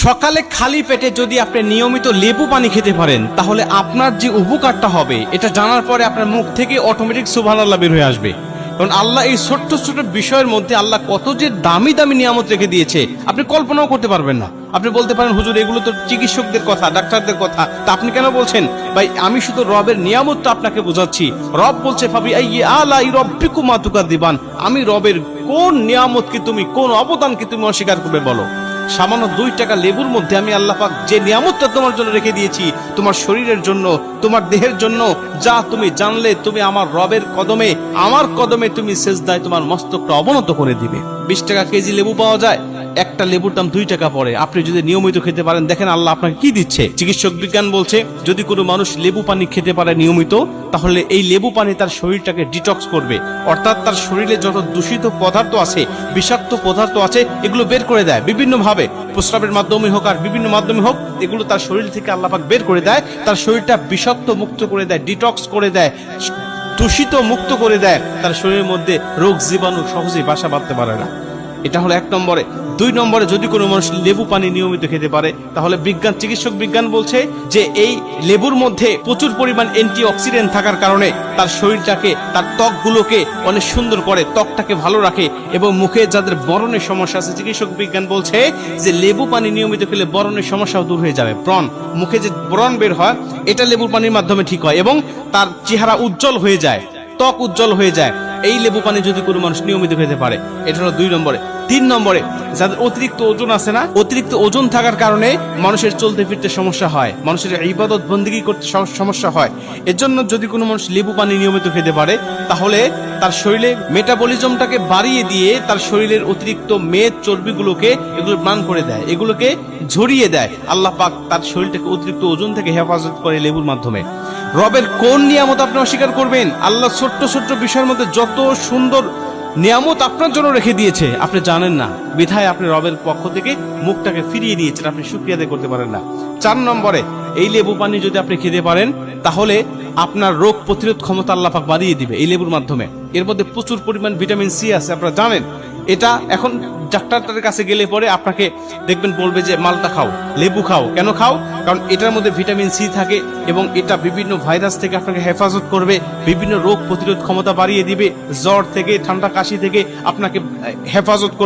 সকালে খালি পেটে যদি আপনি নিয়মিত লেবু পানি খেতে পারেন তাহলে আপনার যে উপকারটা হবে এটা জানার পরে আপনার মুখ থেকে অটোমেটিক সুবহানাল্লাহ বের হয়ে আসবে। কারণ আল্লাহ এই ছোট্ট ছোট্ট বিষয়ের মধ্যে আল্লাহ কত যে দামি দামি নিয়ামত রেখে দিয়েছে আপনি কল্পনাও করতে পারবেন না। আপনি বলতে পারেন হুজুর এগুলো তো চিকিৎসকদের কথা, ডাক্তারদের কথা, তা আপনি কেন বলছেন? ভাই আমি শুধু রবের নিয়ামতটা আপনাকে বোঝাচ্ছি। রব বলছে ফাবি আইয়ি আলাই রাব্বিকুমা তুকাযিবান, আমি রবের কোন নিয়ামতকে তুমি, কোন অবদানকে তুমি অস্বীকার করবে বলো? সামান্য 2 টাকা লেবুর মধ্যে আমি আল্লাহ পাক যে নিয়ামতটা তোমার জন্য রেখে দিয়েছি, তোমার শরীরের জন্য, তোমার দেহের জন্য, যা তুমি জানলে তুমি আমার রবের কদমে, আমার কদমে তুমি সেজদায় তোমার মস্তকটা অবনত করে দিবে। 20 টাকা কেজি লেবু পাওয়া যায়, একটা লেবুর দাম 2 টাকা পড়ে। আপনি যদি নিয়মিত খেতে পারেন দেখেন আল্লাহ আপনাকে কি দিচ্ছে। চিকিৎসক বিজ্ঞান বলছে যদি কোনো মানুষ লেবু পানি খেতে পারে নিয়মিত, তাহলে এই লেবু পানি তার শরীরটাকে ডিটক্স করবে, অর্থাৎ তার শরীরে যত দূষিত পদার্থ আছে, বিষাক্ত পদার্থ আছে, এগুলো বের করে দেয় বিভিন্ন ভাবে, প্রস্রাবের মাধ্যমে হোক আর বিভিন্ন মাধ্যমে হোক, এগুলো তার শরীর থেকে আল্লাহ পাক বের করে দেয়। তার শরীরটা বিষাক্ত মুক্ত করে দেয়, ডিটক্স করে দেয়, দূষিত মুক্ত করে দেয়। তার শরীরের মধ্যে রোগ জীবাণু সহজেই বাসা বাঁধতে পারে না। এটা হলো 1 নম্বরে। 2 নম্বরে যদি কোনো মানুষ লেবু পানি নিয়মিত খেতে পারে তাহলে চিকিৎসক বিজ্ঞান বলছে যে এই লেবুর মধ্যে প্রচুর পরিমাণ অ্যান্টিঅক্সিডেন্ট থাকার কারণে তার শরীরটাকে, তার ত্বকগুলোকে অনেক সুন্দর করে, ত্বকটাকে ভালো রাখে। এবং মুখে যাদের ব্রণের সমস্যা আছে, চিকিৎসক বিজ্ঞান বলছে যে লেবু পানি নিয়মিত খেলে ব্রণের সমস্যাও দূর হয়ে যাবে। মুখে যে ব্রণ বের হয় এটা লেবুর পানির মাধ্যমে ঠিক হয় এবং তার চেহারা উজ্জ্বল হয়ে যায়, ত্বক উজ্জ্বল হয়ে যায় এই লেবু পানি যদি কোনো মানুষ নিয়মিত খেতে পারে। এটা হলো 2 নম্বরে। 3 নম্বরে যাদের অতিরিক্ত ওজন আছে না, অতিরিক্ত ওজন থাকার কারণে মানুষের চলতে ফিরতে সমস্যা হয়, মানুষের ইবাদত বন্দেগী করতে সমস্যা হয়। এর জন্য যদি কোনো মানুষ লেবু পানি নিয়মিত খেতে পারে তাহলে তার শরীরে মেটাবলিজমটাকে বাড়িয়ে দিয়ে তার শরীরের অতিরিক্ত মেদ চর্বিগুলোকে এগুলো ম্লান করে দেয়, এগুলোকে ঝরিয়ে দেয়। আল্লাহ পাক তার শরীরটাকে অতিরিক্ত ওজন থেকে হেফাজত করে লেবুর মাধ্যমে। রবের কোন নিয়ামত আপনি অস্বীকার করবেন? আল্লাহ ছোট্ট ছোট্ট বিষয়ের মধ্যে যত সুন্দর নিয়ামত আপনার জন্য রেখে দিয়েছে আপনি জানেন না, বিধায় আপনি রবের পক্ষ থেকে মুখটাকে ফিরিয়ে নিয়েছেন, আপনি শুকরিয়া আদায় করতে পারেন না। 4 নম্বরে এই লেবু পানি যদি আপনি খেতে পারেন তাহলে আপনার রোগ প্রতিরোধ ক্ষমতা আল্লাহ পাক বাড়িয়ে দিবে এই লেবুর মাধ্যমে। এর মধ্যে প্রচুর পরিমাণ ভিটামিন সি আছে, আপনারা জানেন। এটা এখন ডাক্তারের কাছে গেলে পরে আপনাকে দেখবেন বলবে যে মালটা খাও, লেবু খাও। কেন খাও? কারণ এটার মধ্যে ভিটামিন সি থাকে এবং এটা বিভিন্ন ভাইরাস থেকে আপনাকে হেফাজত করবে, বিভিন্ন রোগ প্রতিরোধ ক্ষমতা বাড়িয়ে দিবে, জ্বর থেকে, ঠান্ডা কাশি থেকে আপনাকে হেফাজত করবে।